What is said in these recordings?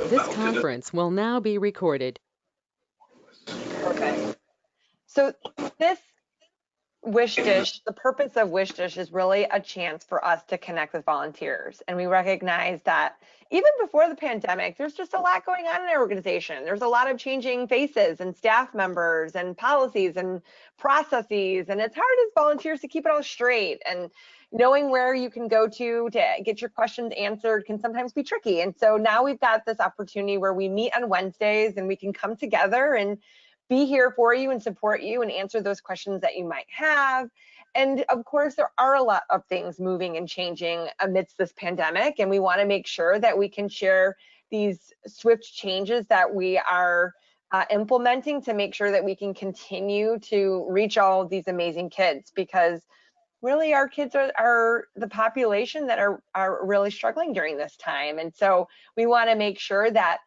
This conference will now be recorded. Perfect. So this Wish Dish, the purpose of Wish Dish is really a chance for us to connect with volunteers. And we recognize that even before the pandemic, there's just a lot going on in our organization. There's a lot of changing faces and staff members and policies and processes. And it's hard as volunteers to keep it all straight. And knowing where you can go to get your questions answered can sometimes be tricky. And so now we've got this opportunity where we meet on Wednesdays and we can come together and be here for you and support you and answer those questions that you might have. And of course, there are a lot of things moving and changing amidst this pandemic, and we want to make sure that we can share these swift changes that we are implementing to make sure that we can continue to reach all of these amazing kids, because really our kids are the population that are really struggling during this time. And so we want to make sure that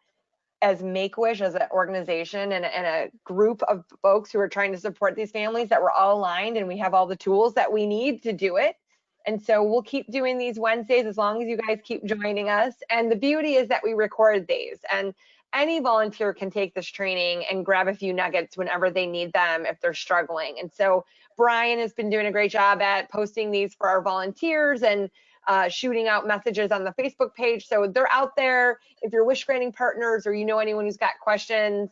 as Make-A-Wish, as an organization and a group of folks who are trying to support these families, that we're all aligned and we have all the tools that we need to do it. And so we'll keep doing these Wednesdays as long as you guys keep joining us. And the beauty is that we record these, and any volunteer can take this training and grab a few nuggets whenever they need them if they're struggling. And so Brian has been doing a great job at posting these for our volunteers and shooting out messages on the Facebook page. So they're out there. If you're wish granting partners or you know anyone who's got questions,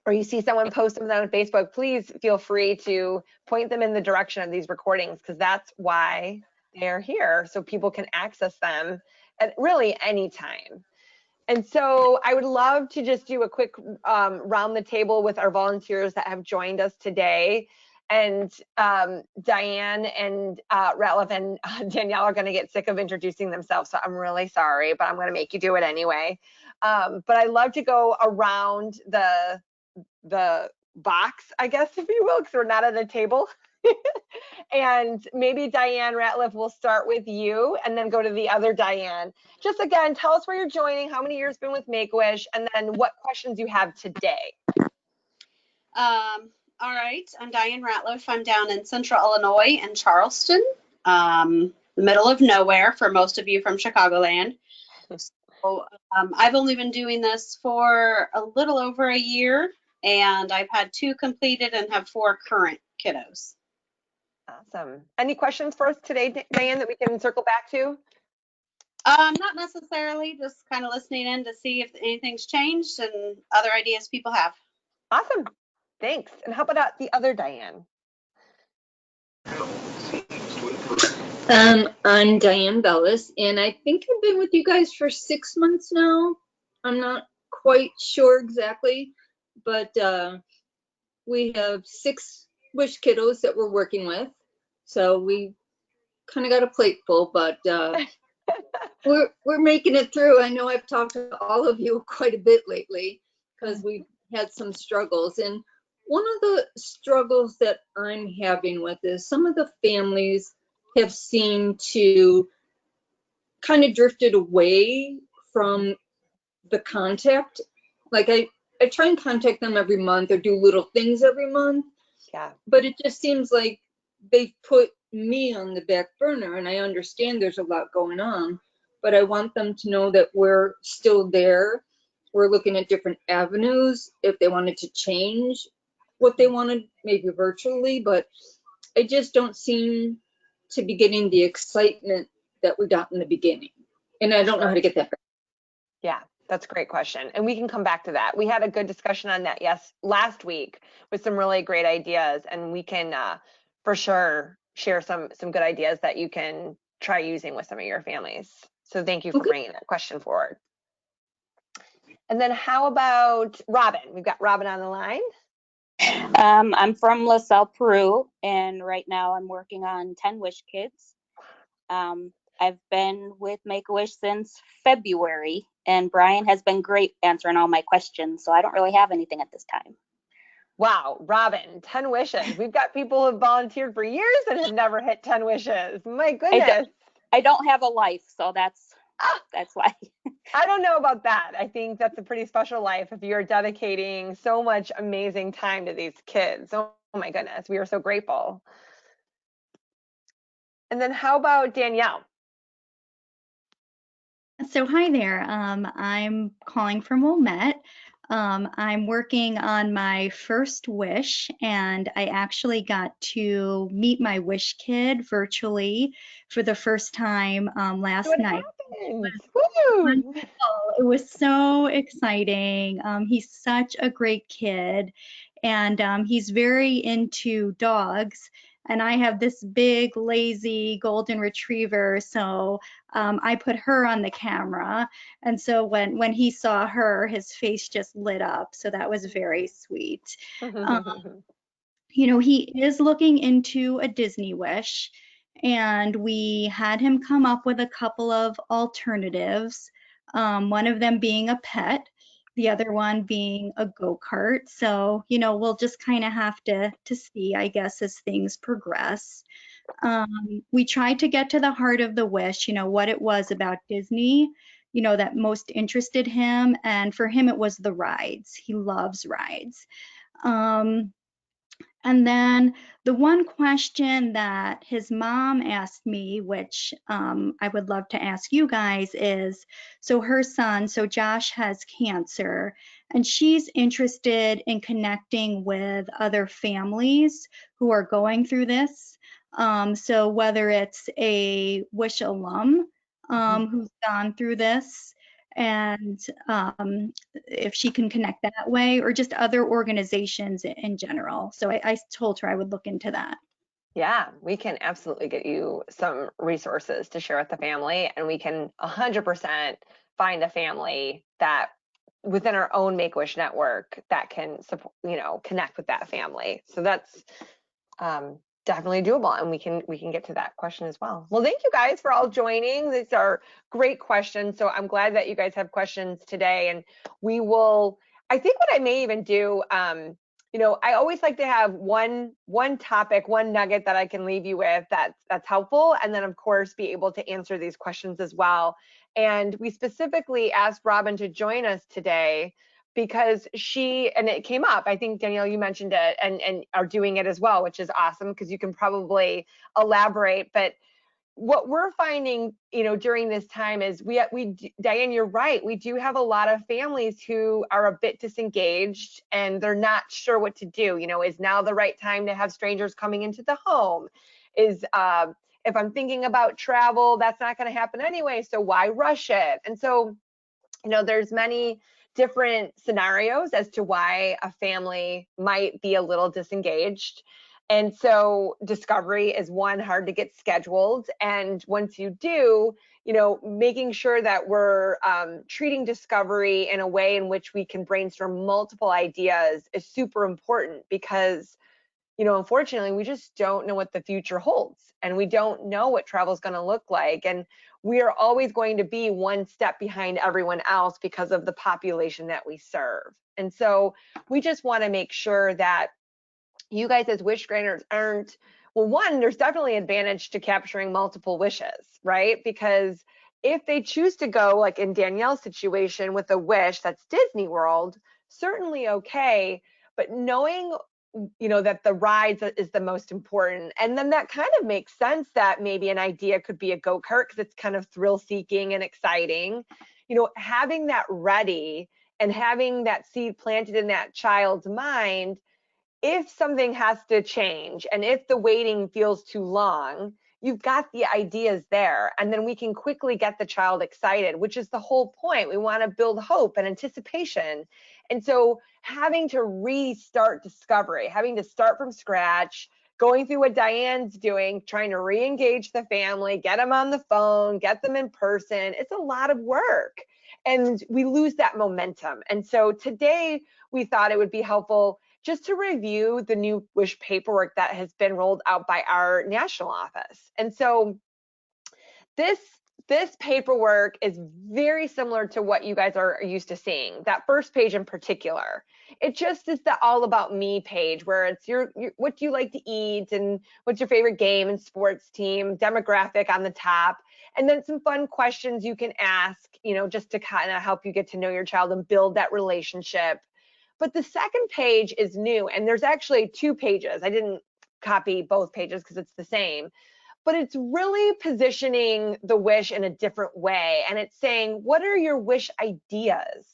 or you see someone post them on Facebook, please feel free to point them in the direction of these recordings, because that's why they're here, so people can access them at really any time. And so I would love to just do a quick round the table with our volunteers that have joined us today. And Diane and Ratliff and Danielle are going to get sick of introducing themselves, so I'm really sorry, but I'm going to make you do it anyway. But I love to go around the box, I guess, if you will, because we're not at a table. And maybe Diane Ratliff, will start with you and then go to the other Diane. Just again, tell us where you're joining, how many years been with Make-A-Wish, and then what questions you have today. All right, I'm Diane Ratliff. I'm down in Central Illinois in Charleston, the middle of nowhere for most of you from Chicagoland. So I've only been doing this for a little over a year, and I've had 2 completed and have 4 current kiddos. Awesome. Any questions for us today, Diane, that we can circle back to? Not necessarily, just kind of listening in to see if anything's changed and other ideas people have. Awesome. Thanks. And how about the other Diane? I'm Diane Bellis, and I think I've been with you guys for 6 months now. I'm not quite sure exactly, but we have 6 wish kiddos that we're working with, so we kind of got a plate full, but we're making it through. I know I've talked to all of you quite a bit lately because we've had some struggles, and one of the struggles that I'm having with is some of the families have seemed to kind of drifted away from the contact. Like I try and contact them every month or do little things every month. Yeah. But it just seems like they put me on the back burner, and I understand there's a lot going on, but I want them to know that we're still there. We're looking at different avenues if they wanted to change what they wanted, maybe virtually, but I just don't seem to be getting the excitement that we got in the beginning. And I don't know how to get that back. Yeah, that's a great question. And we can come back to that. We had a good discussion on that, yes, last week with some really great ideas, and we can for sure share some good ideas that you can try using with some of your families. So thank you for bringing that question forward. And then how about Robin? We've got Robin on the line. I'm from LaSalle, Peru, and right now I'm working on 10 Wish Kids. I've been with Make-A-Wish since February, and Brian has been great answering all my questions, so I don't really have anything at this time. Wow, Robin, 10 wishes. We've got people who have volunteered for years and have never hit 10 wishes. My goodness. I don't have a life, so that's why. I don't know about that. I think that's a pretty special life if you're dedicating so much amazing time to these kids. Oh my goodness, we are so grateful. And then how about Danielle? So hi there. I'm calling from Wilmette. I'm working on my first wish, and I actually got to meet my wish kid virtually for the first time last What night. happens? Woo! Wonderful. It was so exciting. He's such a great kid, and he's very into dogs. And I have this big, lazy golden retriever, so I put her on the camera. And so when he saw her, his face just lit up. So that was very sweet. He is looking into a Disney Wish, and we had him come up with a couple of alternatives, one of them being a pet, the other one being a go-kart. So, we'll just kind of have to see, I guess, as things progress. We tried to get to the heart of the wish, what it was about Disney, that most interested him. And for him, it was the rides. He loves rides. And then the one question that his mom asked me, which I would love to ask you guys, is so her son, so Josh has cancer, and she's interested in connecting with other families who are going through this. So whether it's a Wish alum who's gone through this, and if she can connect that way, or just other organizations in general. So I told her I would look into that. Yeah, we can absolutely get you some resources to share with the family, and we can 100% find a family that within our own Make-A-Wish network that can support, connect with that family. So that's definitely doable, and we can get to that question as well. Well, thank you guys for all joining. These are great questions. So I'm glad that you guys have questions today, and I think what I may even do, I always like to have one topic, one nugget that I can leave you with that's helpful, and then of course be able to answer these questions as well. And we specifically asked Robin to join us today because and it came up, I think Danielle, you mentioned it and are doing it as well, which is awesome because you can probably elaborate. But what we're finding, during this time is Diane, you're right. We do have a lot of families who are a bit disengaged and they're not sure what to do. Is now the right time to have strangers coming into the home? If I'm thinking about travel, that's not going to happen anyway. So why rush it? And so, there's many different scenarios as to why a family might be a little disengaged. And so discovery is one, hard to get scheduled. And once you do, making sure that we're treating discovery in a way in which we can brainstorm multiple ideas is super important because, unfortunately, we just don't know what the future holds, and we don't know what travel is going to look like. And we are always going to be one step behind everyone else because of the population that we serve. And so we just want to make sure that you guys as wish granters one, there's definitely an advantage to capturing multiple wishes, right? Because if they choose to go, like in Danielle's situation with a wish that's Disney World, certainly okay, but knowing that the rides is the most important. And then that kind of makes sense that maybe an idea could be a go-kart because it's kind of thrill-seeking and exciting. Having that ready and having that seed planted in that child's mind, if something has to change and if the waiting feels too long, you've got the ideas there, and then we can quickly get the child excited, which is the whole point. We want to build hope and anticipation. And so having to restart discovery, having to start from scratch, going through what Diane's doing, trying to re-engage the family, get them on the phone, get them in person, it's a lot of work. And we lose that momentum. And so today we thought it would be helpful just to review the new WISH paperwork that has been rolled out by our national office. And so this paperwork is very similar to what you guys are used to seeing. That first page in particular, it just is the all about me page where it's your what do you like to eat and what's your favorite game and sports team, demographic on the top, and then some fun questions you can ask, just to kind of help you get to know your child and build that relationship. But the second page is new, and there's actually 2 pages. I didn't copy both pages because it's the same. but it's really positioning the wish in a different way. And it's saying, what are your wish ideas?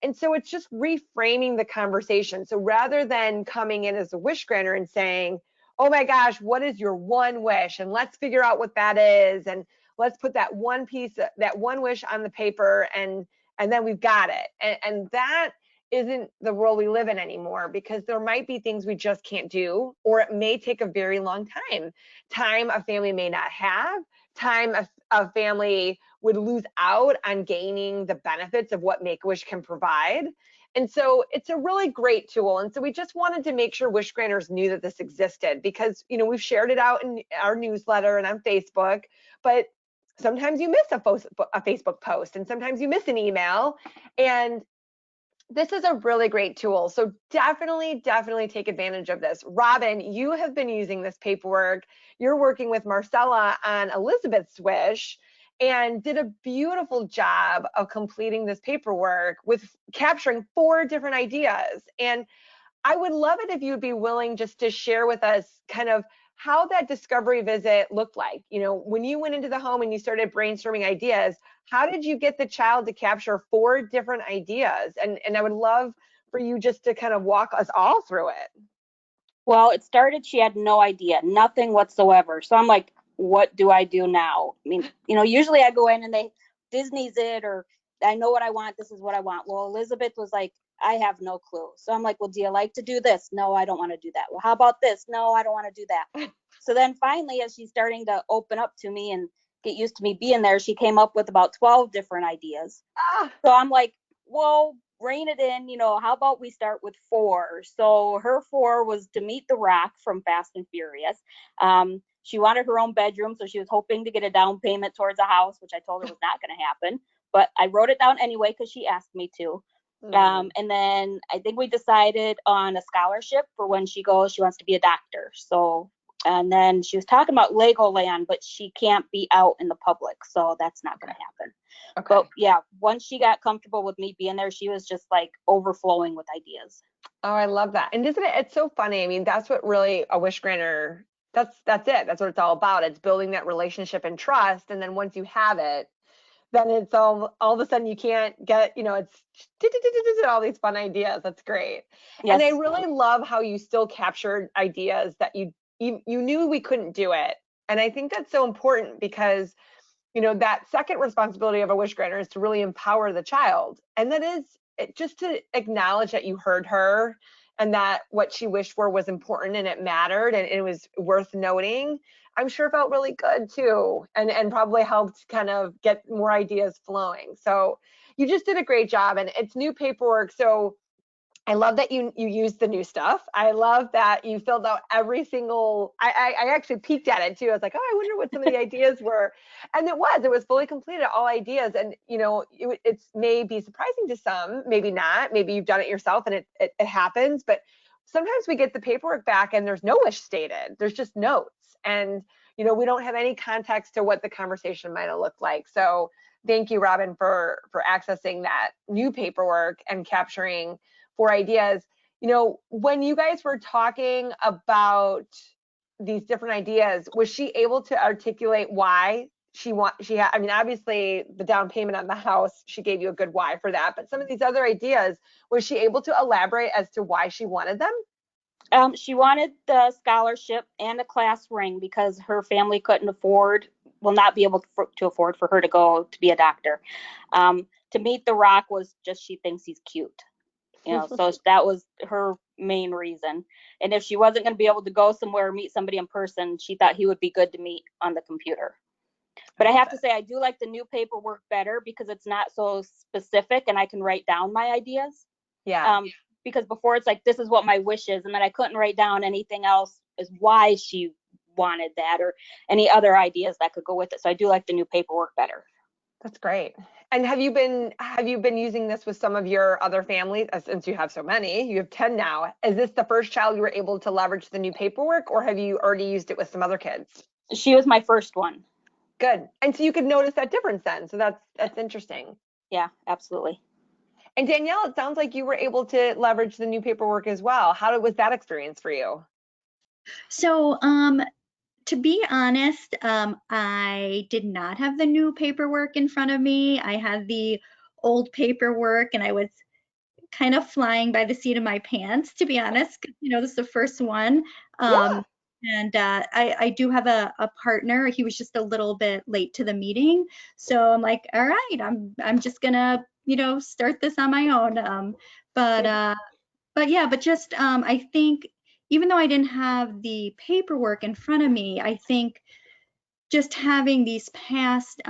And so it's just reframing the conversation. So rather than coming in as a wish granter and saying, oh my gosh, what is your one wish? And let's figure out what that is. And let's put that one piece, that one wish on the paper, and then we've got it. And that isn't the world we live in anymore, because there might be things we just can't do, or it may take a very long time a family may not have, time a family would lose out on gaining the benefits of what Make-A-Wish can provide. And so it's a really great tool. And so we just wanted to make sure wish granters knew that this existed, because, you know, we've shared it out in our newsletter and on Facebook, but sometimes you miss a Facebook post, and sometimes you miss an email. And this is a really great tool. So definitely take advantage of this. Robin, you have been using this paperwork. You're working with Marcella on Elizabeth's wish and did a beautiful job of completing this paperwork with capturing 4 different ideas. And I would love it if you'd be willing just to share with us kind of how that discovery visit looked like. You know, when you went into the home and you started brainstorming ideas, how did you get the child to capture 4 different ideas? And I would love for you just to kind of walk us all through it. Well, it started, she had no idea, nothing whatsoever. So I'm like, what do I do now? I mean, you know, usually I go in and Disney's it, or I know what I want, this is what I want. Well, Elizabeth was like, I have no clue. So I'm like, well, do you like to do this? No, I don't want to do that. Well, how about this? No, I don't want to do that. So then finally, as she's starting to open up to me and get used to me being there, she came up with about 12 different ideas. So I'm like, well, rein it in, you know, how about we start with 4? So her 4 was to meet the Rock from Fast and Furious. She wanted her own bedroom, so she was hoping to get a down payment towards a house, which I told her was not going to happen. But I wrote it down anyway because she asked me to. And then I think we decided on a scholarship for when she goes, she wants to be a doctor. So, and then she was talking about Legoland, but she can't be out in the public. So that's not going to happen. Okay. But yeah, once she got comfortable with me being there, she was just like overflowing with ideas. Oh, I love that. And isn't it, it's so funny. I mean, that's what really a wish granter, that's it. That's what it's all about. It's building that relationship and trust. And then once you have it, then it's all of a sudden you can't get, you know, it's all these fun ideas. That's great. Yes. And I really love how you still captured ideas that you knew we couldn't do it. And I think that's so important, because, you know, that second responsibility of a wish granter is to really empower the child. And that is just to acknowledge that you heard her and that what she wished for was important and it mattered and it was worth noting. I'm sure felt really good too, and probably helped kind of get more ideas flowing. So you just did a great job, and it's new paperwork. So I love that you used the new stuff. I love that you filled out every single, I actually peeked at it too. I was like, oh, I wonder what some of the ideas were. And it was fully completed, all ideas. And, you know, it's may be surprising to some, maybe not, maybe you've done it yourself and it happens, but sometimes we get the paperwork back and there's no wish stated, there's just notes. And, you know, we don't have any context to what the conversation might have looked like. So thank you, Robin, for accessing that new paperwork and capturing 4 ideas. You know, when you guys were talking about these different ideas, was she able to articulate why I mean, obviously the down payment on the house, she gave you a good why for that, but some of these other ideas, was she able to elaborate as to why she wanted them? She wanted the scholarship and a class ring because her family couldn't afford, will not be able to afford for her to go to be a doctor. To meet the Rock was just, she thinks he's cute. You know, so that was her main reason. And if she wasn't going to be able to go somewhere or meet somebody in person, she thought he would be good to meet on the computer. But I have to say, I do like the new paperwork better because it's not so specific and I can write down my ideas. Yeah. Because before it's like, this is what my wish is. And then I couldn't write down anything else as why she wanted that or any other ideas that could go with it. So I do like the new paperwork better. That's great. And have you been using this with some of your other families? Since you have so many, you have 10 now. Is this the first child you were able to leverage the new paperwork, or have you already used it with some other kids? She was my first one. Good. And so you could notice that difference then. So that's interesting. Yeah, absolutely. And Danielle, it sounds like you were able to leverage the new paperwork as well. Was that experience for you? So to be honest, I did not have the new paperwork in front of me. I had the old paperwork and I was kind of flying by the seat of my pants, to be honest. 'Cause, this is the first one. Yeah. And I do have a partner. He was just a little bit late to the meeting. So I'm like, all right, I'm just gonna, start this on my own. But yeah, but just I think even though I didn't have the paperwork in front of me, I think just having these past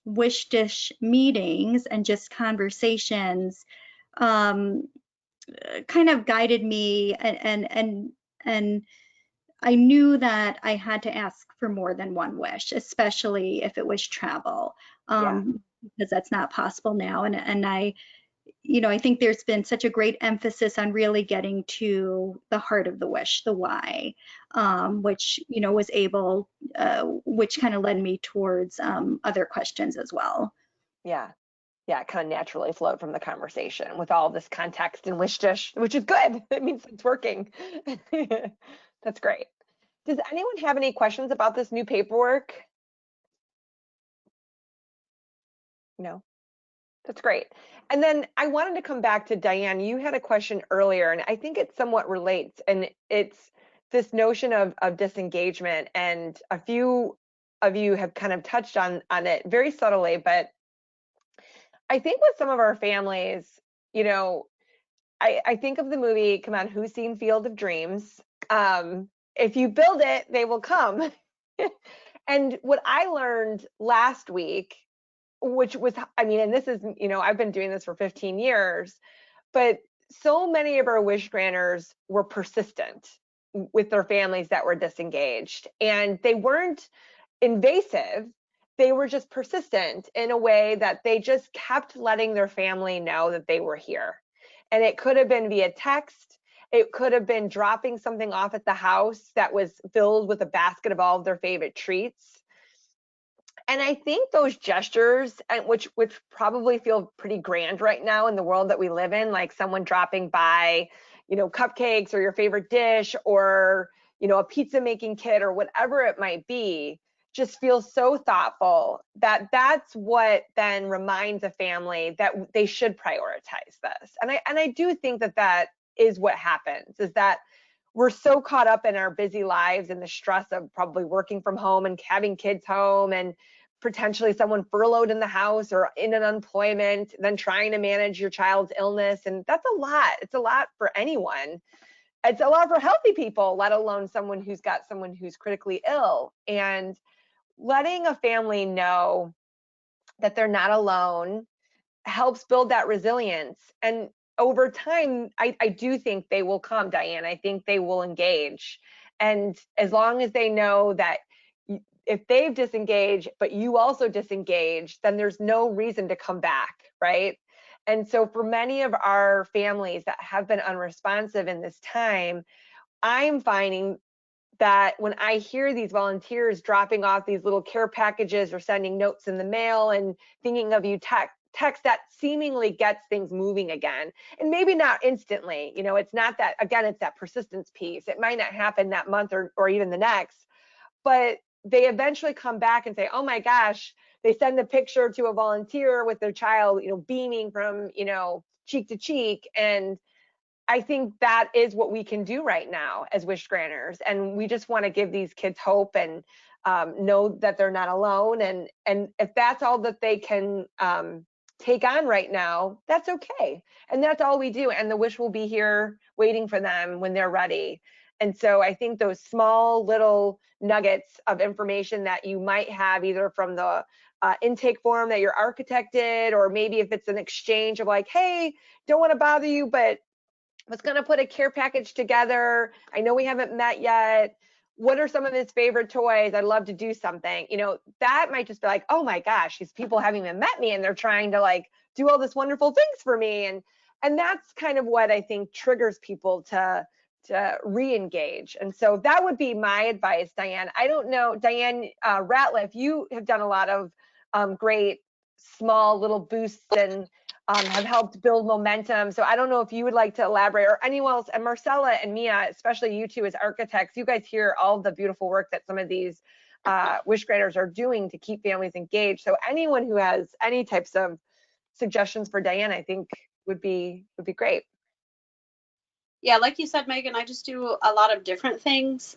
Wish Dish meetings and just conversations kind of guided me, and I knew that I had to ask for more than one wish, especially if it was travel, Yeah. because that's not possible now. And I think there's been such a great emphasis on really getting to the heart of the wish, the why, which, which kind of led me towards other questions as well. Yeah. Yeah, kind of naturally flowed from the conversation with all this context and wish dish, which is good. It means it's working. That's great. Does anyone have any questions about this new paperwork? No? That's great. And then I wanted to come back to Diane. You had a question earlier, and I think it somewhat relates, and it's this notion of disengagement. And a few of you have kind of touched on it very subtly, but I think with some of our families, I think of the movie, come on, who's seen Field of Dreams? If you build it, they will come. And what I learned last week, which was, and this is, I've been doing this for 15 years, but so many of our wish granters were persistent with their families that were disengaged, and they weren't invasive. They were just persistent in a way that they just kept letting their family know that they were here. And it could have been via text. It could have been dropping something off at the house that was filled with a basket of all of their favorite treats. And I think those gestures, which probably feel pretty grand right now in the world that we live in, like someone dropping by, cupcakes or your favorite dish, or, a pizza making kit or whatever it might be, just feels so thoughtful that that's what then reminds a family that they should prioritize this. And I do think that is what happens, is that we're so caught up in our busy lives and the stress of probably working from home and having kids home and potentially someone furloughed in the house or in an unemployment, then trying to manage your child's illness. And that's a lot. It's a lot for anyone. It's a lot for healthy people, let alone someone who's got someone who's critically ill. And letting a family know that they're not alone helps build that resilience. And over time, I do think they will come, Diane. I think they will engage. And as long as they know that if they've disengaged, but you also disengaged, then there's no reason to come back, right? And so for many of our families that have been unresponsive in this time, I'm finding that when I hear these volunteers dropping off these little care packages or sending notes in the mail and thinking of you text that seemingly gets things moving again. And maybe not instantly, it's not that, again, it's that persistence piece. It might not happen that month or even the next, but they eventually come back and say, oh my gosh, they send a picture to a volunteer with their child, beaming from, cheek to cheek. And I think that is what we can do right now as wish granters. And we just want to give these kids hope and know that they're not alone. And if that's all that they can take on right now, that's okay. And that's all we do. And the wish will be here waiting for them when they're ready. And so I think those small little nuggets of information that you might have either from the intake form that your architect did, or maybe if it's an exchange of like, hey, don't want to bother you, but was going to put a care package together. I know we haven't met yet. What are some of his favorite toys? I'd love to do something. That might just be like, oh my gosh, these people haven't even met me and they're trying to like do all this wonderful things for me. And that's kind of what I think triggers people to re-engage. And so that would be my advice, Diane. I don't know, Diane Ratliff, you have done a lot of great small little boosts and have helped build momentum. So I don't know if you would like to elaborate, or anyone else, and Marcella and Mia, especially you two as architects, you guys hear all the beautiful work that some of these wish graders are doing to keep families engaged. So anyone who has any types of suggestions for Diane, I think would be great. Yeah, like you said, Megan, I just do a lot of different things.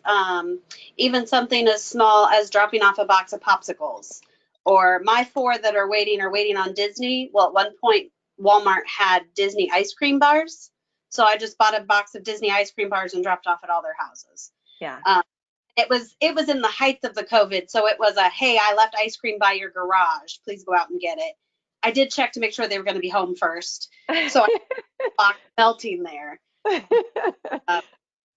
Even something as small as dropping off a box of popsicles, or my 4 that are waiting on Disney. Well, at one point, Walmart had Disney ice cream bars. So I just bought a box of Disney ice cream bars and dropped off at all their houses. Yeah. It was in the height of the COVID. So it was a, hey, I left ice cream by your garage. Please go out and get it. I did check to make sure they were going to be home first. So I had a box melting there.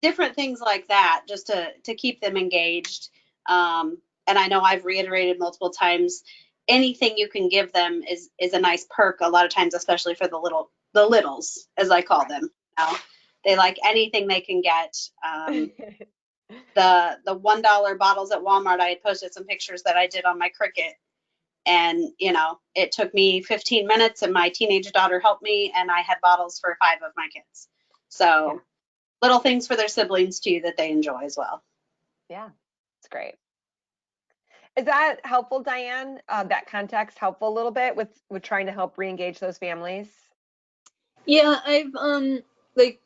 Different things like that, just to keep them engaged. And I know I've reiterated multiple times, anything you can give them is a nice perk a lot of times, especially for the littles, as I call them. You know, they like anything they can get. The $1 bottles at Walmart, I had posted some pictures that I did on my Cricut, and you know, it took me 15 minutes, and my teenage daughter helped me, and I had bottles for 5 of my kids. So little things for their siblings too that they enjoy as well. Yeah, it's great. Is that helpful, Diane? That context helpful a little bit with trying to help re-engage those families? Yeah, I've like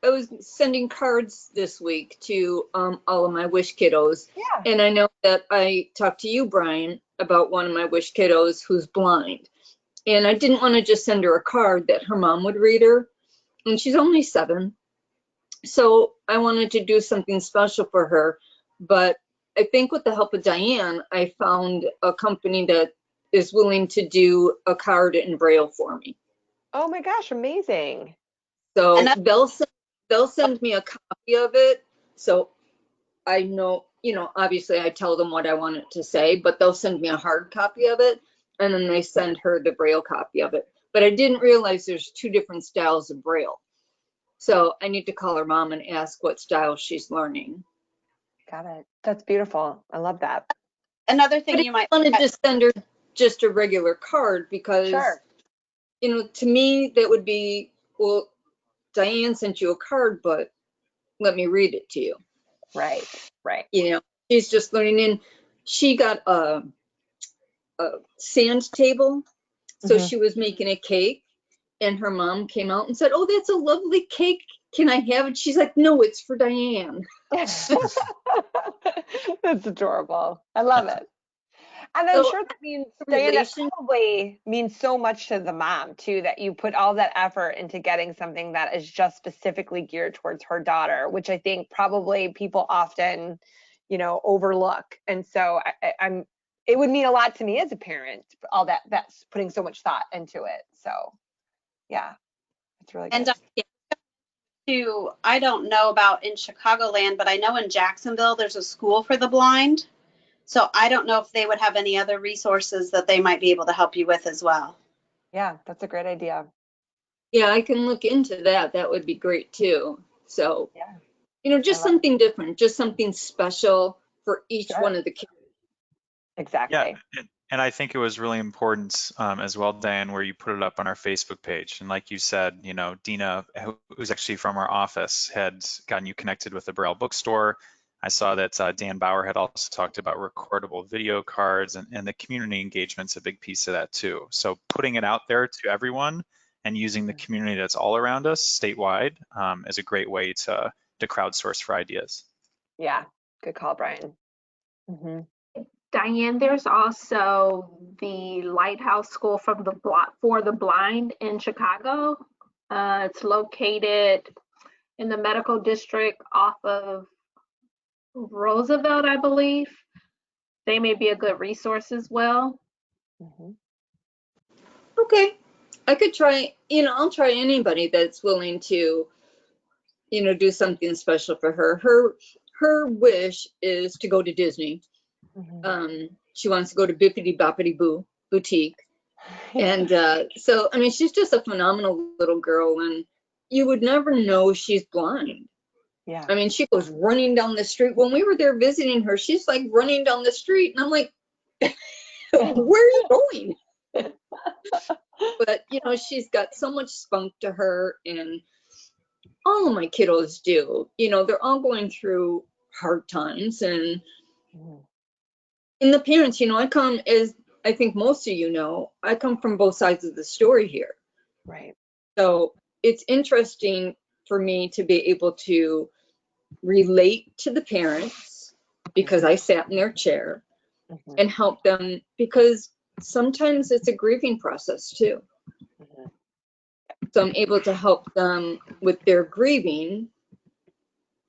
I was sending cards this week to all of my wish kiddos. Yeah. And I know that I talked to you, Brian, about one of my wish kiddos who's blind. And I didn't want to just send her a card that her mom would read her. And she's only 7. So I wanted to do something special for her. But I think with the help of Diane, I found a company that is willing to do a card in Braille for me. Oh my gosh, amazing. So they'll send me a copy of it. So I know, you know, obviously I tell them what I want it to say, but they'll send me a hard copy of it, and then they send her the Braille copy of it. But I didn't realize there's 2 different styles of Braille. So I need to call her mom and ask what style she's learning. Got it. That's beautiful. I love that. Another thing But you might I wanted to send her just a regular card because, Sure. you know, to me that would be, well, Diane sent you a card, but let me read it to you. Right. You know, she's just learning. And she got a sand table. So she was making a cake, and her mom came out and said, "Oh, that's a lovely cake. Can I have it?" She's like, "No, it's for Diane." That's adorable. I love it. And I'm So, sure that means, Diane, that probably means so much to the mom too, that you put all that effort into getting something that is just specifically geared towards her daughter, which I think probably people often, you know, overlook. And so it would mean a lot to me as a parent, all that's putting so much thought into it. So yeah, it's really good. And I don't know about in Chicagoland, but I know in Jacksonville there's a school for the blind. So I don't know if they would have any other resources that they might be able to help you with as well. Yeah, that's a great idea. Yeah, I can look into that. That would be great too. So, Yeah, you know, just something different, just something special for each one of the kids. Exactly. Yeah, and I think it was really important as well, Diane, where you put it up on our Facebook page. And like you said, you know, Dina, who's actually from our office, had gotten you connected with the Braille bookstore. I saw that Dan Bauer had also talked about recordable video cards, and the community engagement's a big piece of that too. So putting it out there to everyone and using the community that's all around us statewide is a great way to crowdsource for ideas. Yeah, good call, Brian. Diane, there's also the Lighthouse School for the Blind in Chicago. It's located in the medical district off of Roosevelt, I believe. They may be a good resource as well. Okay, I could try, you know, I'll try anybody that's willing to, you know, do something special for her. Her wish is to go to Disney. She wants to go to Bippity Boppity Boo Boutique. And so, I mean, she's just a phenomenal little girl, and you would never know she's blind. Yeah. I mean, she goes running down the street. When we were there visiting her, she's like running down the street, and I'm like, where are you going? But, she's got so much spunk to her, and all of my kiddos do. They're all going through hard times. And in the parents, I come, as I think most of I come from both sides of the story here. Right. So it's interesting for me to be able to relate to the parents because I sat in their chair and help them, because sometimes it's a grieving process too. So I'm able to help them with their grieving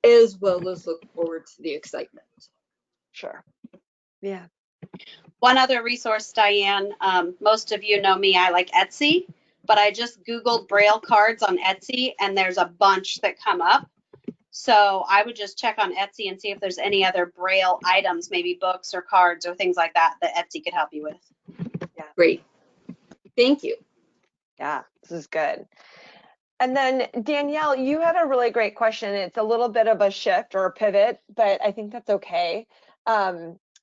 as well as look forward to the excitement. Sure. Yeah. One other resource, Diane, most of you know me, I like Etsy, but I just Googled Braille cards on Etsy and there's a bunch that come up. So I would just check on Etsy and see if there's any other Braille items, maybe books or cards or things like that, that Etsy could help you with. Yeah. Great. Thank you. Yeah, this is good. And then Danielle, you had a really great question. It's a little bit of a shift or a pivot, but I think that's okay.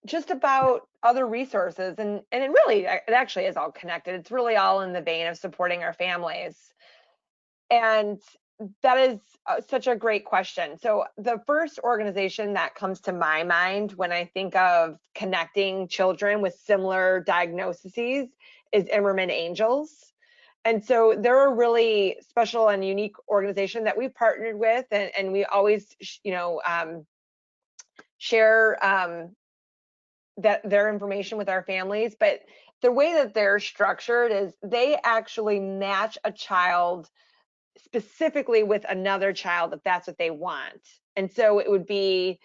Just about other resources, and it actually is all connected. It's really all in the vein of supporting our families. And that is such a great question. So the first organization that comes to my mind when I think of connecting children with similar diagnoses is Imerman Angels. And so they're a really special and unique organization that we've partnered with, and we always, share that their information with our families. But the way that they're structured is they actually match a child specifically with another child if that's what they want. And so it would be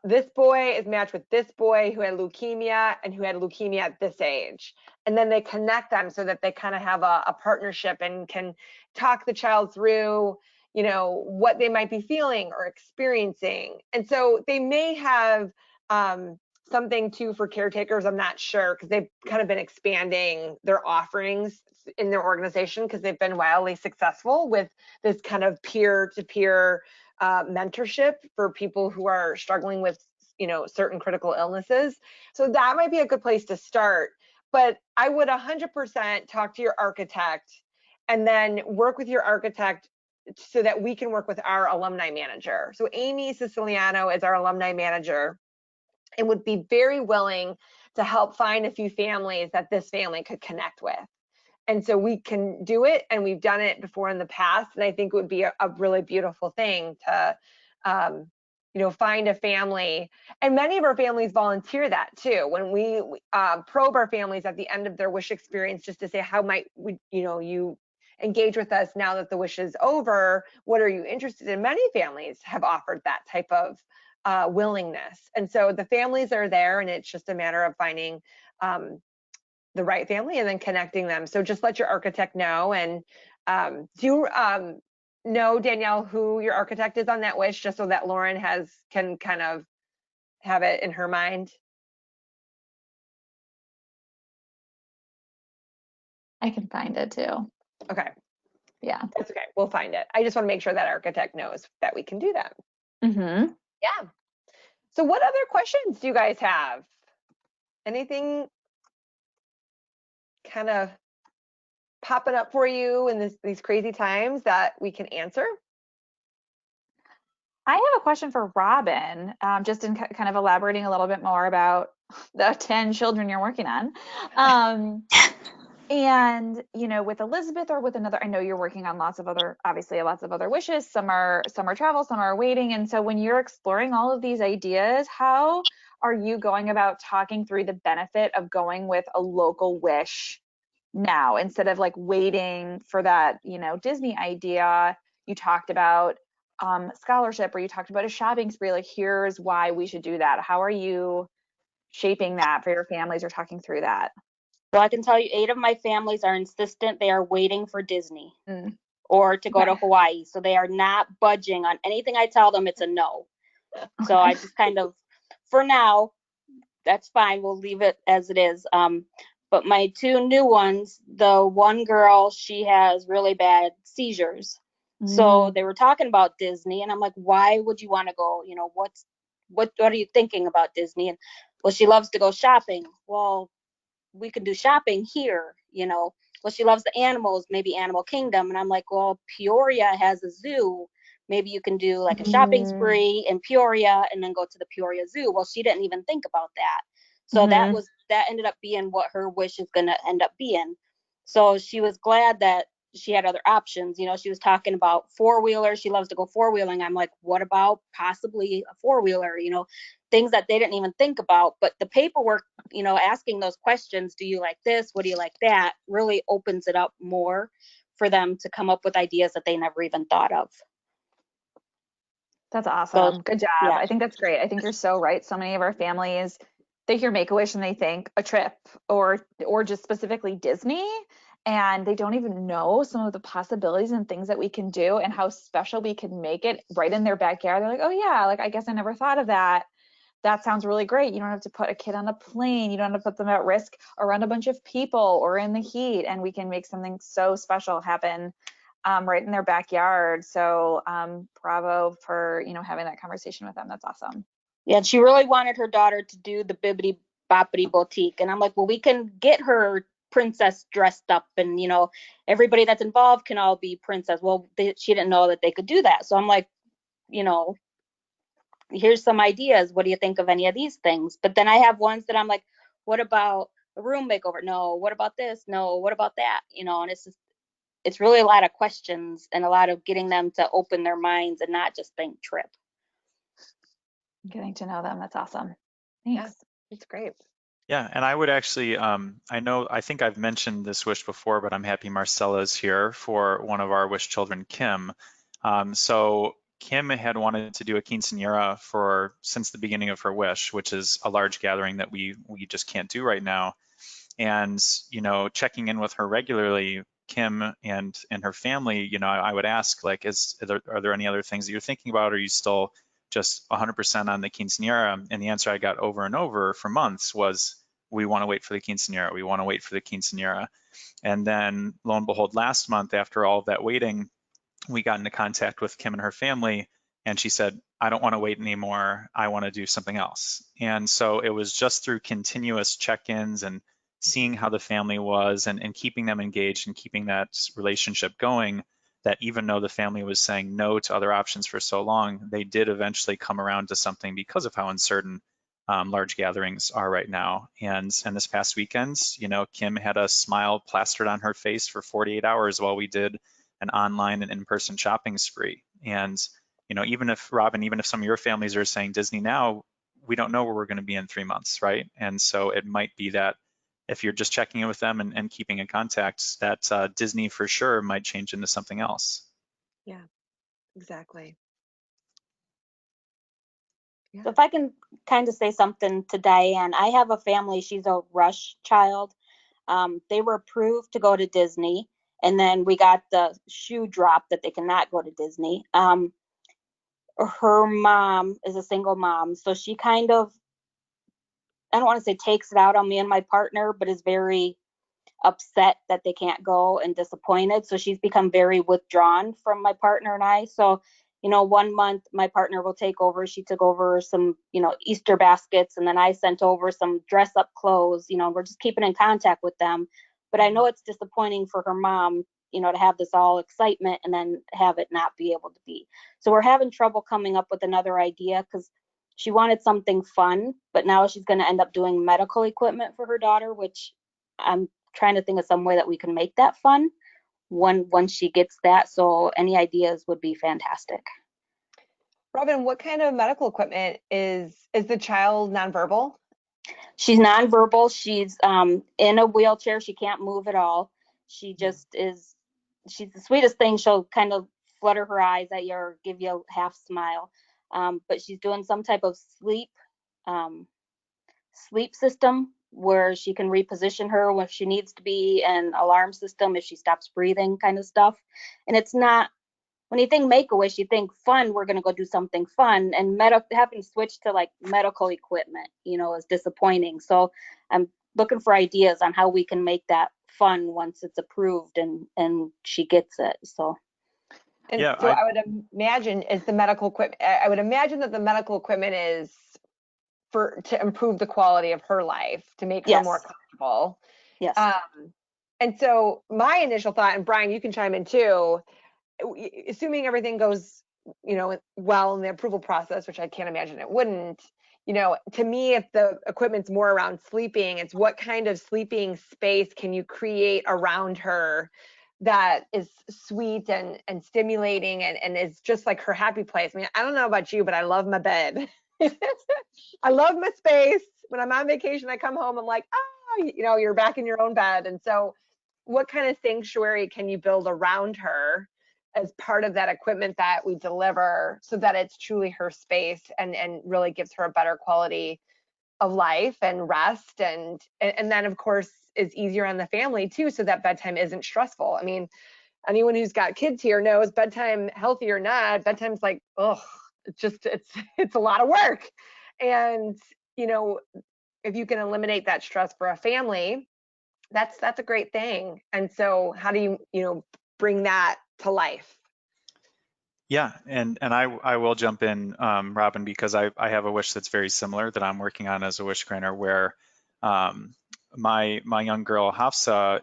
this boy is matched with this boy who had leukemia and who had leukemia at this age. And then they connect them so that they kind of have a partnership and can talk the child through, what they might be feeling or experiencing. And so they may have something too for caretakers. I'm not sure, because they've kind of been expanding their offerings in their organization because they've been wildly successful with this kind of peer-to-peer mentorship for people who are struggling with, certain critical illnesses. So that might be a good place to start. But I would 100% talk to your architect and then work with your architect so that we can work with our alumni manager. So Amy Siciliano is our alumni manager and would be very willing to help find a few families that this family could connect with. And so we can do it, and we've done it before in the past. And I think it would be a really beautiful thing to, find a family. And many of our families volunteer that too. When we probe our families at the end of their wish experience, just to say, how might you engage with us now that the wish is over? What are you interested in? Many families have offered that type of willingness. And so the families are there, and it's just a matter of finding the right family and then connecting them. So just let your architect know. And do you know, Danielle, who your architect is on that wish, just so that Lauren can kind of have it in her mind? I can find it too. Okay. Yeah. That's okay. We'll find it. I just want to make sure that architect knows that we can do that. Mm-hmm. Yeah. So what other questions do you guys have? Anything kind of popping up for you in these crazy times that we can answer? I have a question for Robin, just in kind of elaborating a little bit more about the 10 children you're working on. And, with Elizabeth or with another, I know you're working on lots of other wishes. Some are travel, some are waiting. And so when you're exploring all of these ideas, how are you going about talking through the benefit of going with a local wish now, instead of like waiting for that, Disney idea? You talked about scholarship, or you talked about a shopping spree, like here's why we should do that. How are you shaping that for your families or talking through that? Well, I can tell you 8 of my families are insistent. They are waiting for Disney or to go to Hawaii. So they are not budging on anything I tell them. It's a no. So I just kind of, for now, that's fine. We'll leave it as it is. But my 2 new ones, the one girl, she has really bad seizures. So they were talking about Disney, and I'm like, why would you want to go? What are you thinking about Disney? And well, she loves to go shopping. Well, we can do shopping here, well, she loves the animals, maybe Animal Kingdom. And I'm like, well, Peoria has a zoo. Maybe you can do like a shopping spree in Peoria and then go to the Peoria Zoo. Well, she didn't even think about that. So that ended up being what her wish is going to end up being. So she was glad that she had other options. You know, she was talking about four-wheelers. She loves to go four-wheeling. I'm like, what about possibly a four-wheeler? You know, things that they didn't even think about. But the paperwork, you know, asking those questions, do you like this? What do you like that? Really opens it up more for them to come up with ideas that they never even thought of. That's awesome. So, Good job. yeah. I think that's great. I think you're so right. So many of our families, they hear Make-A-Wish and they think a trip or just specifically Disney, and they don't even know some of the possibilities and things that we can do and how special we can make it right in their backyard. They're like, oh yeah, like I guess I never thought of that. That sounds really great. You don't have to put a kid on a plane. You don't have to put them at risk around a bunch of people or in the heat, and we can make something so special happen right in their backyard. So bravo for, you know, having that conversation with them. That's awesome. Yeah, she really wanted her daughter to do the Bibbidi Boppity Boutique. And I'm like, well, we can get her princess dressed up and, you know, everybody that's involved can all be princess. Well, she didn't know that they could do that. So I'm like, you know, here's some ideas. What do you think of any of these things? But then I have ones that I'm like, what about a room makeover? No. What about this? No. What about that? You know, and it's really a lot of questions and a lot of getting them to open their minds and not just think trip. Getting to know them. That's awesome. Thanks. Yeah, it's great. Yeah, and I would actually, I think I've mentioned this wish before, but I'm happy Marcella's here for one of our wish children, Kim. So Kim had wanted to do a quinceañera since the beginning of her wish, which is a large gathering that we just can't do right now. And, you know, checking in with her regularly, Kim and her family, you know, I would ask, like, are there any other things that you're thinking about? Or are you still just 100% on the quinceañera? And the answer I got over and over for months was, we want to wait for the quinceañera. We want to wait for the quinceañera. And then lo and behold, last month, after all of that waiting, we got into contact with Kim and her family, and she said, I don't want to wait anymore. I want to do something else. And so it was just through continuous check-ins and seeing how the family was and keeping them engaged and keeping that relationship going, that even though the family was saying no to other options for so long, they did eventually come around to something because of how uncertain large gatherings are right now. And this past weekend, you know, Kim had a smile plastered on her face for 48 hours while we did an online and in-person shopping spree. And, you know, even if, Robin, even if some of your families are saying Disney now, we don't know where we're going to be in 3 months, right? And so it might be that if you're just checking in with them and keeping in contact, that Disney for sure might change into something else. Yeah, exactly. Yeah. So if I can kind of say something to Diane, I have a family, she's a Rush child. They were approved to go to Disney, and then we got the shoe drop that they cannot go to Disney. Her mom is a single mom, so she kind of, I don't want to say takes it out on me and my partner, but is very upset that they can't go and disappointed. So she's become very withdrawn from my partner and I. So, you know, 1 month my partner will take over. She took over some, you know, Easter baskets, and then I sent over some dress up clothes. You know, we're just keeping in contact with them. But I know it's disappointing for her mom, you know, to have this all excitement and then have it not be able to be. So we're having trouble coming up with another idea, because she wanted something fun, but now she's going to end up doing medical equipment for her daughter, which I'm trying to think of some way that we can make that fun once she gets that. So any ideas would be fantastic. Robin, what kind of medical equipment is the child nonverbal? She's nonverbal. She's in a wheelchair. She can't move at all. She just is, she's the sweetest thing. She'll kind of flutter her eyes at you or give you a half smile. But she's doing some type of sleep system where she can reposition her when she needs to be, an alarm system if she stops breathing, kind of stuff. And it's not, when you think Make-A-Wish, you think fun, we're going to go do something fun, and having to switch to like medical equipment, you know, is disappointing. So I'm looking for ideas on how we can make that fun once it's approved and she gets it. So. And Yeah, so I would imagine is the medical equipment, I would imagine that the medical equipment is to improve the quality of her life, to make her Yes. more comfortable. Yes. And so my initial thought, and Brian, you can chime in too, assuming everything goes, well in the approval process, which I can't imagine it wouldn't, to me, if the equipment's more around sleeping, it's what kind of sleeping space can you create around her that is sweet and stimulating and is just like her happy place. I mean, I don't know about you, but I love my bed. I love my space. When I'm on vacation, I come home, I'm like, you're back in your own bed. And so what kind of sanctuary can you build around her as part of that equipment that we deliver so that it's truly her space and really gives her a better quality of life and rest and then of course is easier on the family too, so that bedtime isn't stressful. I mean, anyone who's got kids here knows bedtime, healthy or not, bedtime's like, it's a lot of work. And if you can eliminate that stress for a family, that's a great thing. And so how do you bring that to life? Yeah, and I will jump in, Robin, because I have a wish that's very similar that I'm working on as a wish granter, where my young girl Hafsa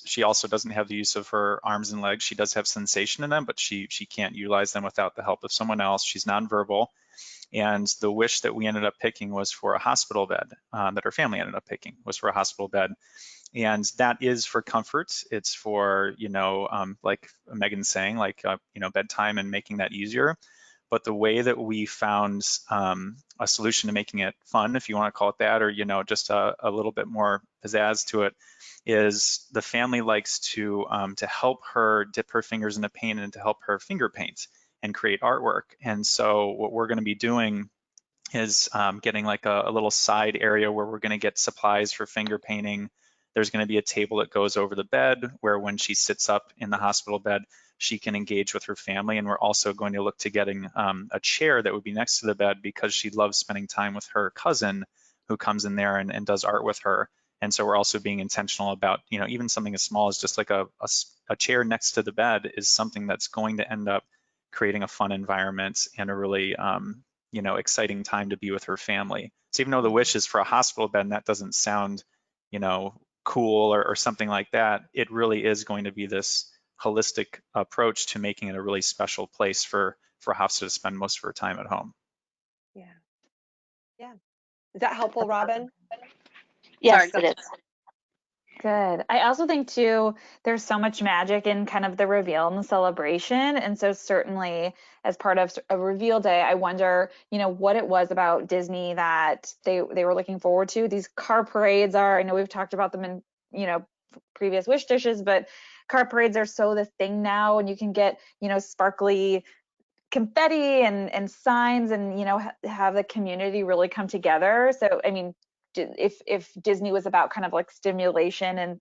she also doesn't have the use of her arms and legs. She does have sensation in them, but she can't utilize them without the help of someone else. She's nonverbal. And the wish that we ended up picking was for a hospital bed, that her family ended up picking was for a hospital bed. And that is for comfort. It's for, like Megan's saying, bedtime and making that easier. But the way that we found a solution to making it fun, if you want to call it that, or, just a little bit more pizzazz to it, is the family likes to help her dip her fingers in the paint and to help her finger paint and create artwork. And so what we're going to be doing is getting like a little side area where we're going to get supplies for finger painting. There's going to be a table that goes over the bed where when she sits up in the hospital bed, she can engage with her family. And we're also going to look to getting a chair that would be next to the bed because she loves spending time with her cousin who comes in there and does art with her. And so we're also being intentional about, even something as small as just like a chair next to the bed is something that's going to end up creating a fun environment and a really, exciting time to be with her family. So even though the wish is for a hospital bed and that doesn't sound, cool or something like that, it really is going to be this holistic approach to making it a really special place for Hafsa to spend most of her time at home. Yeah. Is that helpful, Robin? Yes, it is. Good. I also think too, there's so much magic in kind of the reveal and the celebration. And so certainly as part of a reveal day, I wonder, what it was about Disney that they were looking forward to. These car parades I know we've talked about them in, previous wish dishes, but car parades are so the thing now, and you can get, sparkly confetti and signs and, have the community really come together. So, I mean, if Disney was about kind of like stimulation, and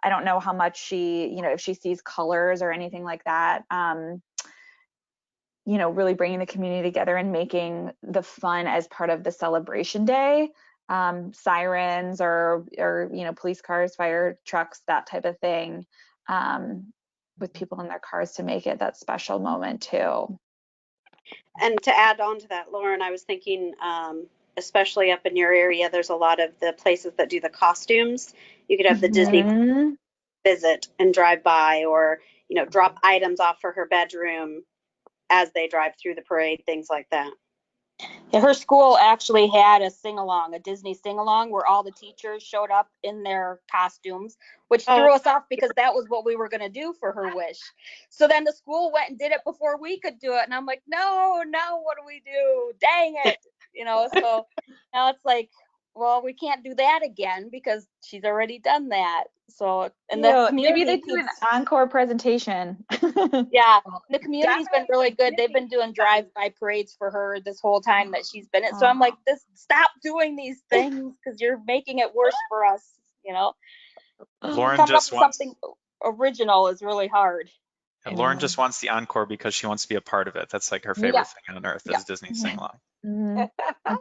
I don't know how much she, if she sees colors or anything like that, really bringing the community together and making the fun as part of the celebration day, sirens or police cars, fire trucks, that type of thing, with people in their cars to make it that special moment too. And to add on to that, Lauren, I was thinking, especially up in your area, there's a lot of the places that do the costumes. You could have the Disney visit and drive by, or, drop items off for her bedroom as they drive through the parade, things like that. Yeah, her school actually had a Disney sing-along where all the teachers showed up in their costumes, which threw us off because that was what we were going to do for her wish. So then the school went and did it before we could do it. And I'm like, no, now what do we do? Dang it. So now it's like, well, we can't do that again because she's already done that. So, and the community, maybe they do an encore presentation. Yeah, the community's been really good. They've been doing drive-by parades for her this whole time that she's been in. So I'm like, stop doing these things because you're making it worse for us. Lauren Coming just up with wants something original is really hard. And Lauren just wants the encore because she wants to be a part of it. That's like her favorite thing on earth is Disney sing along.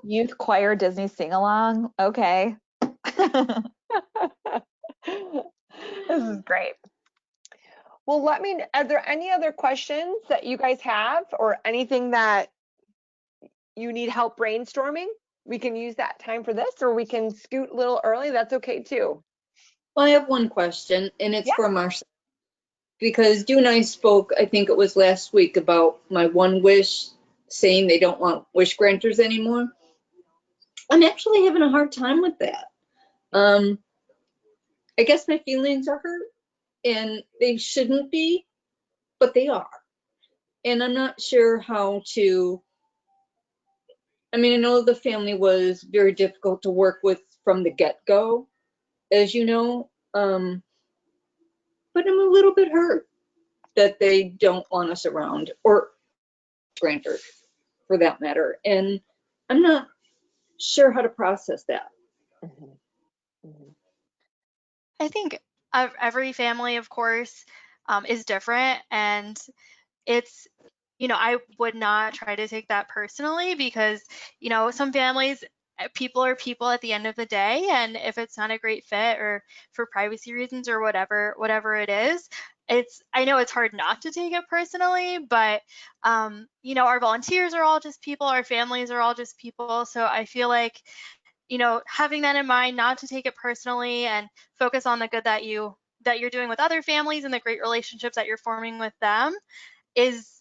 Youth choir Disney sing along. Okay. This is great. Well, are there any other questions that you guys have or anything that you need help brainstorming? We can use that time for this, or we can scoot a little early. That's okay too. Well, I have one question, and it's Yeah. from our, because you and I spoke, I think it was last week, about my one wish saying they don't want wish granters anymore. I'm actually having a hard time with that. I guess my feelings are hurt, and they shouldn't be, but they are. And I'm not sure how to, I mean, I know the family was very difficult to work with from the get-go, as you know, but I'm a little bit hurt that they don't want us around, or grantors for that matter. And I'm not sure how to process that. Mhm. Mhm. I think every family, of course, is different, and it's, I would not try to take that personally because, some families, people are people at the end of the day, and if it's not a great fit or for privacy reasons or whatever it is, I know it's hard not to take it personally, but our volunteers are all just people, our families are all just people, so I feel like, having that in mind, not to take it personally and focus on the good that you're doing with other families and the great relationships that you're forming with them is,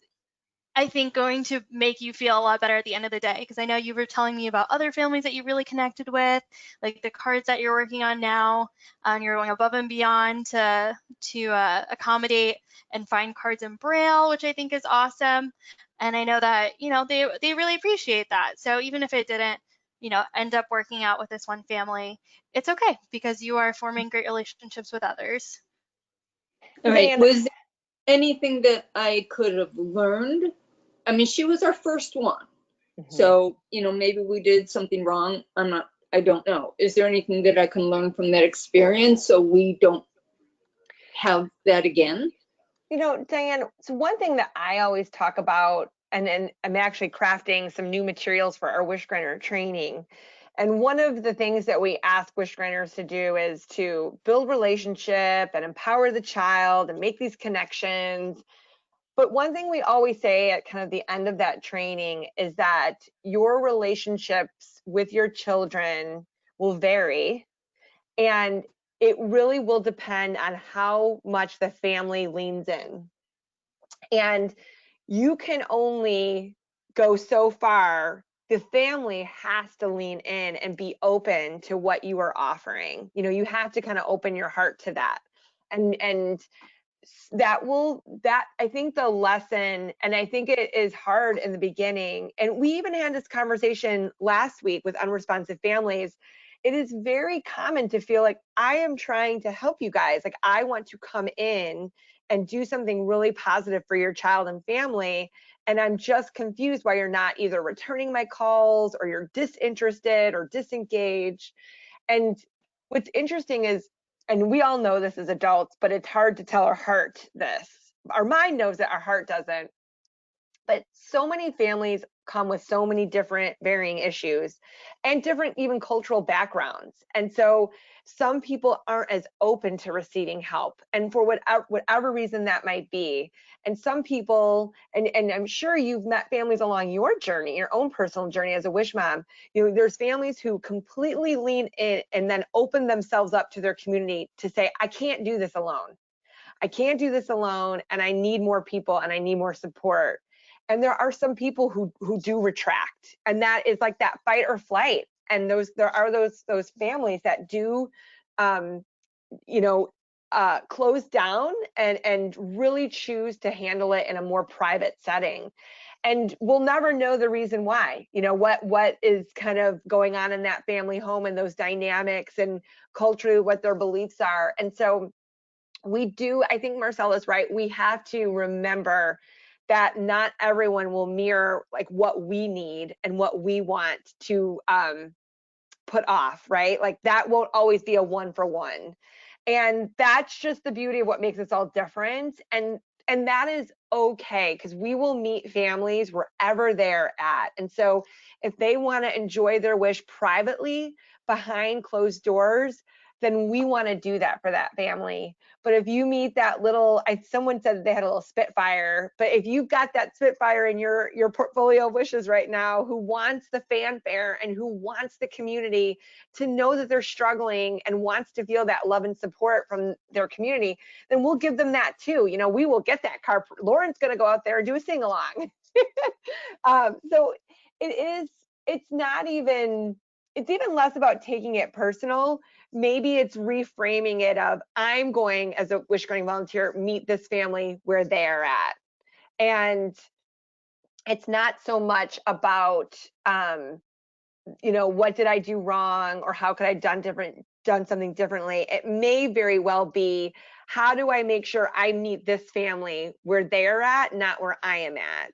I think, going to make you feel a lot better at the end of the day. Because I know you were telling me about other families that you really connected with, like the cards that you're working on now, and you're going above and beyond to accommodate and find cards in Braille, which I think is awesome. And I know that, they really appreciate that. So even if it didn't, end up working out with this one family, it's okay because you are forming great relationships with others. All right, Diane, was there anything that I could have learned? I mean, she was our first one. So, maybe we did something wrong. I don't know. Is there anything that I can learn from that experience so we don't have that again? Diane, so one thing that I always talk about, and I'm actually crafting some new materials for our wish granter training. And one of the things that we ask wish granters to do is to build relationship and empower the child and make these connections. But one thing we always say at kind of the end of that training is that your relationships with your children will vary, and it really will depend on how much the family leans in. And you can only go so far. The family has to lean in and be open to what you are offering. You have to kind of open your heart to that. And that I think the lesson, and I think it is hard in the beginning, and we even had this conversation last week with unresponsive families. It is very common to feel like I am trying to help you guys, like I want to come in and do something really positive for your child and family, and I'm just confused why you're not either returning my calls or you're disinterested or disengaged. And what's interesting is, and we all know this as adults, but it's hard to tell our heart this. Our mind knows it, our heart doesn't. But so many families come with so many different varying issues and different even cultural backgrounds. And so some people aren't as open to receiving help, and for whatever reason that might be. And some people, and I'm sure you've met families along your journey, your own personal journey as a wish mom, there's families who completely lean in and then open themselves up to their community to say, I can't do this alone. I can't do this alone, and I need more people and I need more support. And there are some people who do retract, and that is like that fight or flight. And there are those families that do close down and really choose to handle it in a more private setting. And we'll never know the reason why, what is kind of going on in that family home and those dynamics and culturally what their beliefs are. And so I think Marcella's right. We have to remember that not everyone will mirror like what we need and what we want to put off, right? Like that won't always be a 1-for-1. And that's just the beauty of what makes us all different. And that is okay, because we will meet families wherever they're at. And so if they want to enjoy their wish privately behind closed doors, then we want to do that for that family. But if you meet that little, someone said they had a little Spitfire, but if you've got that Spitfire in your portfolio of wishes right now, who wants the fanfare and who wants the community to know that they're struggling and wants to feel that love and support from their community, then we'll give them that too. You know, we will get that car. Lauren's going to go out there and do a sing along. So it's even less about taking it personal. Maybe it's reframing it of, I'm going as a wish granting volunteer, meet this family where they're at. And it's not so much about, you know, what did I do wrong, or how could I done something differently? It may very well be, how do I make sure I meet this family where they're at, not where I am at?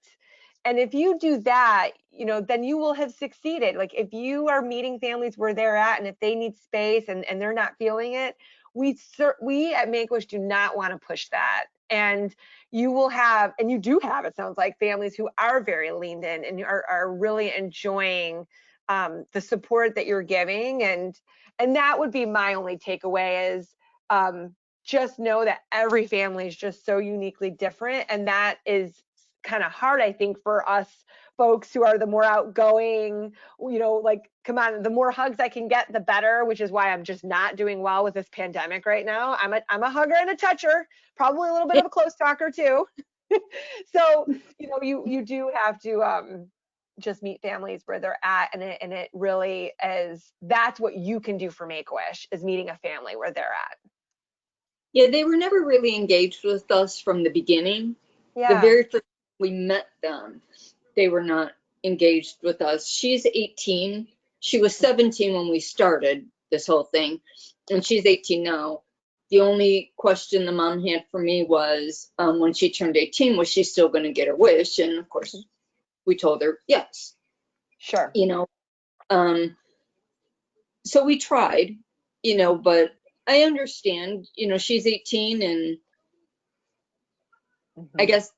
And if you do that, you know, then you will have succeeded. Like if you are meeting families where they're at, and if they need space and they're not feeling it, we at Make-A-Wish do not want to push that. And you will have, and you do have, it sounds like, families who are very leaned in and are really enjoying the support that you're giving. And that would be my only takeaway is, just know that every family is just so uniquely different. And that is kind of hard, I think, for us folks who are the more outgoing, you know, like, come on, the more hugs I can get, the better, which is why I'm just not doing well with this pandemic right now. I'm a hugger and a toucher, probably a little bit of a close talker too. So, you know, you do have to just meet families where they're at, and it really is, that's what you can do for Make-A-Wish, is meeting a family where they're at. Yeah, they were never really engaged with us from the beginning. Yeah. The very first we met them, they were not engaged with us. She's 18. She was 17 when we started this whole thing, and she's 18 now. The only question the mom had for me was, when she turned 18, was she still going to get her wish? And of course, we told her yes. Sure. You know, so we tried, you know, but I understand, you know, she's 18 and I guess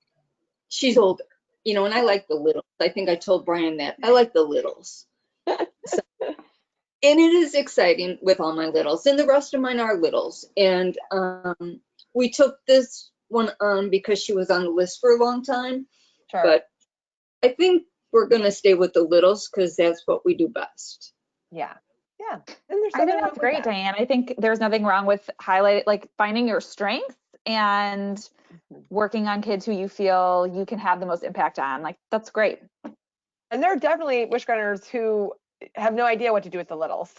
she's older, you know, and I like the littles. I think I told Brian that I like the littles. So, and it is exciting with all my littles, and the rest of mine are littles. And we took this one on because she was on the list for a long time. Sure. But I think we're going to stay with the littles because that's what we do best. Yeah. Yeah. I think that's great, Diane. I think there's nothing wrong with finding your strengths and working on kids who you feel you can have the most impact on. Like, that's great. And there are definitely wish granters who have no idea what to do with the littles.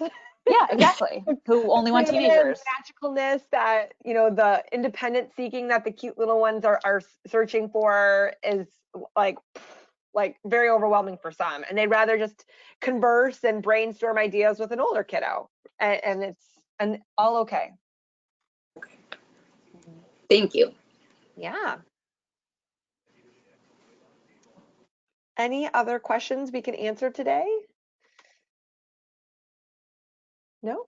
Yeah, exactly. Who only want teenagers. Magicalness, that, you know, the independent seeking that the cute little ones are searching for is like very overwhelming for some, and they'd rather just converse and brainstorm ideas with an older kiddo, and it's all okay. Thank you. Yeah. Any other questions we can answer today? No?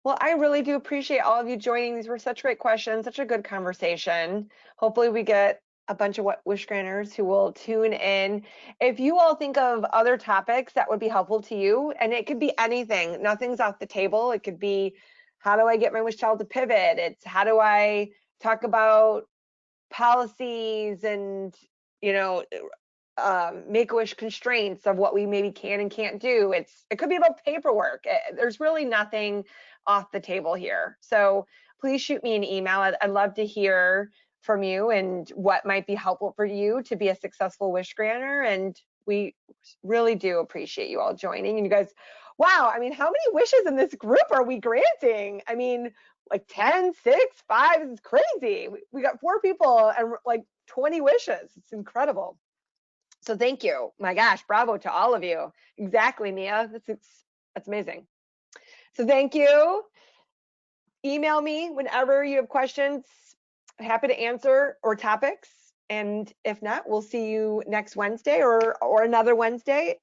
Well, I really do appreciate all of you joining. These were such great questions, such a good conversation. Hopefully we get a bunch of wish granters who will tune in. If you all think of other topics that would be helpful to you, and it could be anything, nothing's off the table. It could be, how do I get my wish child to pivot? It's how do I talk about policies and, you know, Make-A-Wish constraints of what we maybe can and can't do. It could be about paperwork. There's really nothing off the table here. So please shoot me an email. I'd love to hear from you and what might be helpful for you to be a successful wish granter. And we really do appreciate you all joining. And you guys, wow, I mean, how many wishes in this group are we granting? I mean, like 10, 6, 5, this is crazy. We got 4 people and like 20 wishes. It's incredible. So thank you. My gosh, bravo to all of you. Exactly, Mia. That's amazing. So thank you. Email me whenever you have questions. Happy to answer, or topics. And if not, we'll see you next Wednesday or another Wednesday.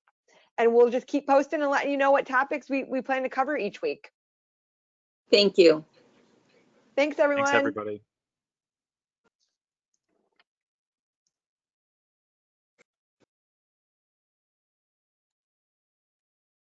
And we'll just keep posting and letting you know what topics we plan to cover each week. Thank you. Thanks, everyone. Thanks, everybody.